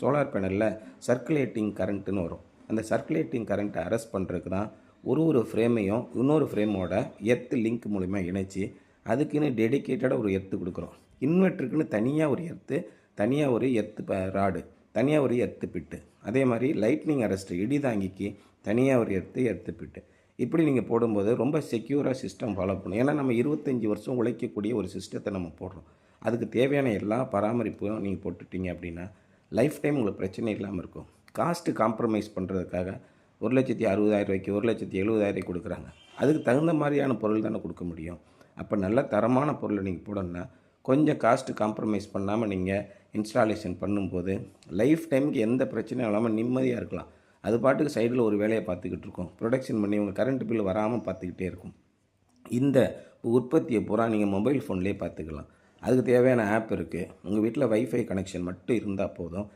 Solar பேனலில் circulating கரண்ட்டுன்னு வரும். அந்த சர்க்குலேட்டிங் கரண்ட்டை அரெஸ்ட் பண்ணுறதுக்கு தான் ஒரு ஃப்ரேமையும் இன்னொரு ஃப்ரேமோட எர்த்து லிங்க் மூலிமா இணைச்சி அதுக்குன்னு டெடிக்கேட்டடாக ஒரு எர்த்து கொடுக்குறோம். இன்வெர்ட்டருக்குன்னு தனியாக ஒரு எர்த்து, தனியாக ஒரு எர்த்து ராடு, தனியாக ஒரு எர்த்து பிட்டு, அதே மாதிரி லைட்னிங் அரெஸ்ட்டு இடி தாங்கிக்கு தனியாக ஒரு எர்த்து பிட்டு, இப்படி நீங்கள் போடும்போது ரொம்ப செக்யூராக சிஸ்டம் ஃபாலோ பண்ணும். ஏன்னா நம்ம 25 வருஷம் உழைக்கக்கூடிய ஒரு சிஸ்டத்தை நம்ம போடுறோம். அதுக்கு தேவையான எல்லா பராமரிப்பும் நீங்கள் போட்டுட்டீங்க அப்படின்னா லைஃப் டைம் உங்களுக்கு பிரச்சனை இல்லாமல் இருக்கும். காஸ்ட்டு காம்ப்ரமைஸ் பண்ணுறதுக்காக 1,60,000 1,70,000 கொடுக்குறாங்க. அதுக்கு தகுந்த மாதிரியான பொருள் தானே கொடுக்க முடியும். அப்போ நல்ல தரமான பொருளை நீங்கள் போடணுன்னா கொஞ்சம் காஸ்ட்டு காம்ப்ரமைஸ் பண்ணாமல் நீங்கள் இன்ஸ்டாலேஷன் பண்ணும்போது லைஃப் டைமுக்கு எந்த பிரச்சனையும் இல்லாமல் நிம்மதியாக இருக்கலாம். அது பாட்டுக்கு சைடில் ஒரு வேலையை பார்த்துக்கிட்டு இருக்கும். ப்ரொடக்ஷன் பண்ணி உங்கள் கரண்ட் பில் வராமல் பார்த்துக்கிட்டே இருக்கும். இந்த உற்பத்தியை பூரா நீங்கள் மொபைல் ஃபோன்லேயே பார்த்துக்கலாம். அதுக்கு தேவையான ஆப் இருக்குது. உங்கள் வீட்டில் வைஃபை கனெக்ஷன் மட்டும் இருந்தால் போதும்.